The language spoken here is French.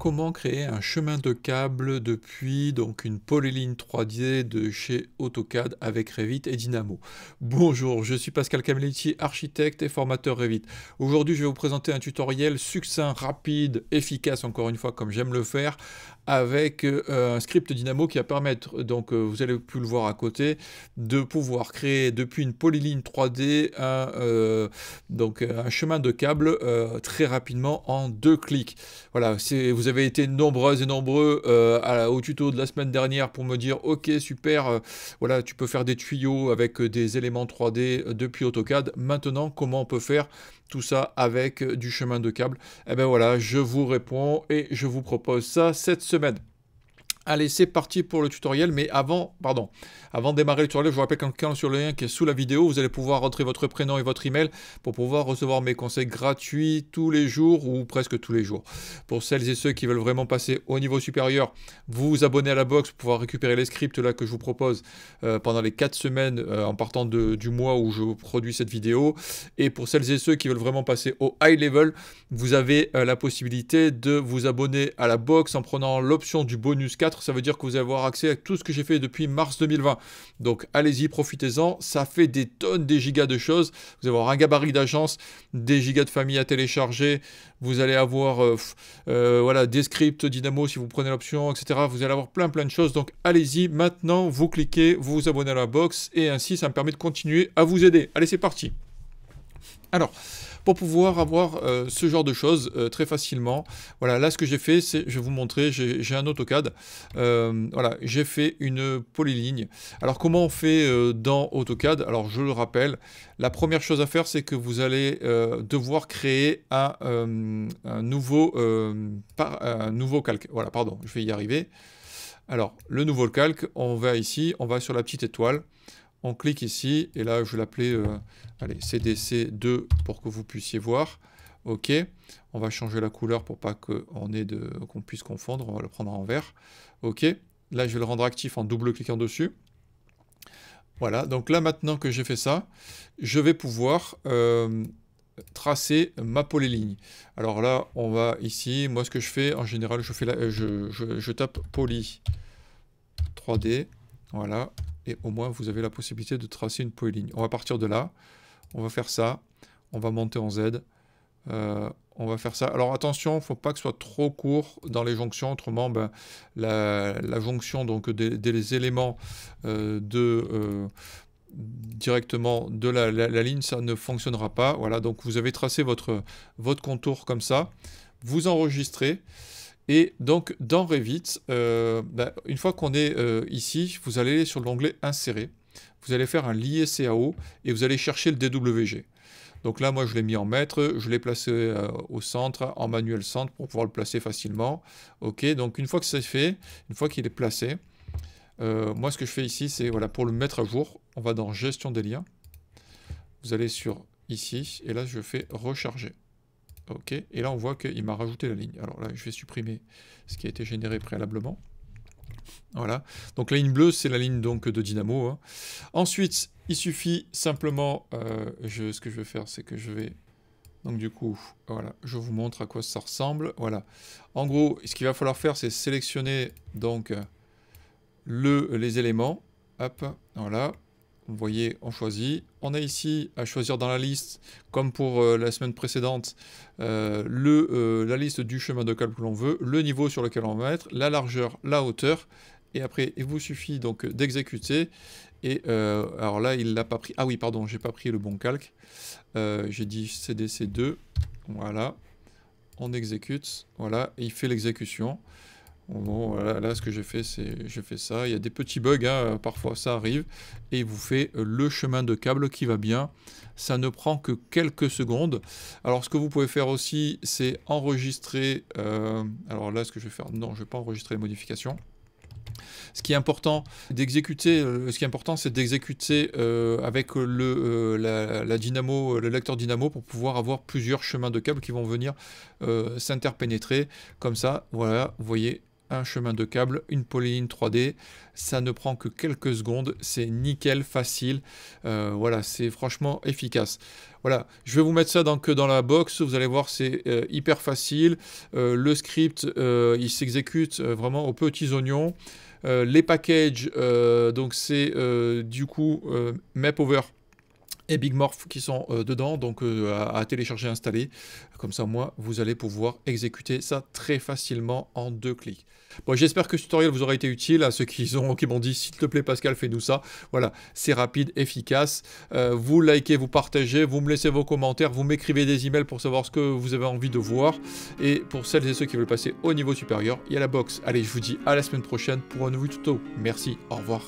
comment créer un chemin de câble depuis donc une polyline 3D de chez AutoCAD avec Revit et Dynamo. Bonjour, je suis Pascal Camilletti, architecte et formateur Revit. Aujourd'hui, je vais vous présenter un tutoriel succinct, rapide, efficace, encore une fois, comme j'aime le faire, avec un script Dynamo qui va permettre, donc vous allez pu le voir à côté, de pouvoir créer depuis une polyline 3D un chemin de câble très rapidement en 2 clics. Voilà, vous avez été nombreuses et nombreux au tuto de la semaine dernière pour me dire ok super, voilà, tu peux faire des tuyaux avec des éléments 3D depuis AutoCAD. Maintenant, comment on peut faire tout ça avec du chemin de câble? Eh bien voilà, je vous réponds et je vous propose ça cette semaine. Allez, c'est parti pour le tutoriel, mais avant de démarrer le tutoriel, je vous rappelle qu'en cliquant sur le lien qui est sous la vidéo, vous allez pouvoir rentrer votre prénom et votre email pour pouvoir recevoir mes conseils gratuits tous les jours ou presque tous les jours. Pour celles et ceux qui veulent vraiment passer au niveau supérieur, vous vous abonnez à la box pour pouvoir récupérer les scripts là que je vous propose pendant les 4 semaines en partant du mois où je produis cette vidéo. Et pour celles et ceux qui veulent vraiment passer au high level, vous avez la possibilité de vous abonner à la box en prenant l'option du bonus 4. Ça veut dire que vous allez avoir accès à tout ce que j'ai fait depuis mars 2020. Donc allez-y, profitez-en. Ça fait des tonnes, des gigas de choses. Vous allez avoir un gabarit d'agence, des gigas de famille à télécharger. Vous allez avoir voilà, des scripts Dynamo si vous prenez l'option, etc. Vous allez avoir plein de choses. Donc allez-y, maintenant, vous cliquez, vous vous abonnez à la box. Et ainsi, ça me permet de continuer à vous aider. Allez, c'est parti. Alors, pour pouvoir avoir ce genre de choses très facilement, voilà, là ce que j'ai fait, c'est, je vais vous montrer, j'ai un AutoCAD, voilà, j'ai fait une polyligne. Alors comment on fait dans AutoCAD? Alors je le rappelle, la première chose à faire, c'est que vous allez devoir créer un nouveau calque. Voilà, pardon, je vais y arriver. Alors, le nouveau calque, on va ici, on va sur la petite étoile. On clique ici, et là, je vais l'appeler allez, CDC2 pour que vous puissiez voir. OK. On va changer la couleur pour pas qu'on puisse confondre. On va le prendre en vert. OK. Là, je vais le rendre actif en double-cliquant dessus. Voilà. Donc là, maintenant que j'ai fait ça, je vais pouvoir tracer ma polyligne. Alors là, on va ici. Moi, ce que je fais, en général, je tape poly 3D. Voilà. Et au moins, vous avez la possibilité de tracer une polyligne. On va partir de là. On va faire ça. On va monter en Z. On va faire ça. Alors attention, il ne faut pas que ce soit trop court dans les jonctions. Autrement, ben, la jonction donc, des éléments directement de la ligne, ça ne fonctionnera pas. Voilà, donc vous avez tracé votre contour comme ça. Vous enregistrez. Et donc, dans Revit, une fois qu'on est ici, vous allez aller sur l'onglet Insérer. Vous allez faire un lié CAO et vous allez chercher le DWG. Donc là, moi, je l'ai mis en mètre, je l'ai placé au centre, en manuel centre, pour pouvoir le placer facilement. OK, donc une fois que c'est fait, une fois qu'il est placé, moi, ce que je fais ici, c'est, voilà, pour le mettre à jour, on va dans Gestion des liens. Vous allez sur ici, et là, je fais Recharger. OK, et là on voit qu'il m'a rajouté la ligne. Alors là, je vais supprimer ce qui a été généré préalablement. Voilà, donc la ligne bleue, c'est la ligne donc de Dynamo. Hein. Ensuite, il suffit simplement, ce que je vais faire, c'est que je vais, donc du coup, voilà, je vous montre à quoi ça ressemble. Voilà, en gros, ce qu'il va falloir faire, c'est sélectionner donc les éléments. Hop, voilà. Vous voyez, on choisit. On a ici à choisir dans la liste, comme pour la semaine précédente, la liste du chemin de câble que l'on veut, le niveau sur lequel on va mettre, la largeur, la hauteur. Et après, il vous suffit donc d'exécuter. Et alors là, il l'a pas pris. Ah oui, pardon, j'ai pas pris le bon calque. J'ai dit CDC2. Voilà. On exécute. Voilà. Et il fait l'exécution. Bon, voilà, là, ce que j'ai fait, c'est j'ai fait ça. Il y a des petits bugs, hein, parfois ça arrive. Et il vous fait le chemin de câble qui va bien. Ça ne prend que quelques secondes. Alors, ce que vous pouvez faire aussi, c'est enregistrer... alors là, ce que je vais faire... Non, je ne vais pas enregistrer les modifications. Ce qui est important d'exécuter, c'est d'exécuter avec la Dynamo, le lecteur Dynamo pour pouvoir avoir plusieurs chemins de câbles qui vont venir s'interpénétrer. Comme ça, voilà, vous voyez... un chemin de câble, une polyline 3D. Ça ne prend que quelques secondes, c'est nickel, facile. Voilà, c'est franchement efficace. Voilà, je vais vous mettre ça dans la box. Vous allez voir, c'est hyper facile. Le script, il s'exécute vraiment aux petits oignons. Les packages, donc c'est du coup Mapover et Big Morph qui sont dedans, donc à télécharger, installer. Comme ça, moi, vous allez pouvoir exécuter ça très facilement en 2 clics. Bon, j'espère que ce tutoriel vous aura été utile à ceux qui m'ont dit, s'il te plaît Pascal, fais-nous ça. Voilà, c'est rapide, efficace. Vous likez, vous partagez, vous me laissez vos commentaires, vous m'écrivez des emails pour savoir ce que vous avez envie de voir. Et pour celles et ceux qui veulent passer au niveau supérieur, il y a la box. Allez, je vous dis à la semaine prochaine pour un nouveau tuto. Merci, au revoir.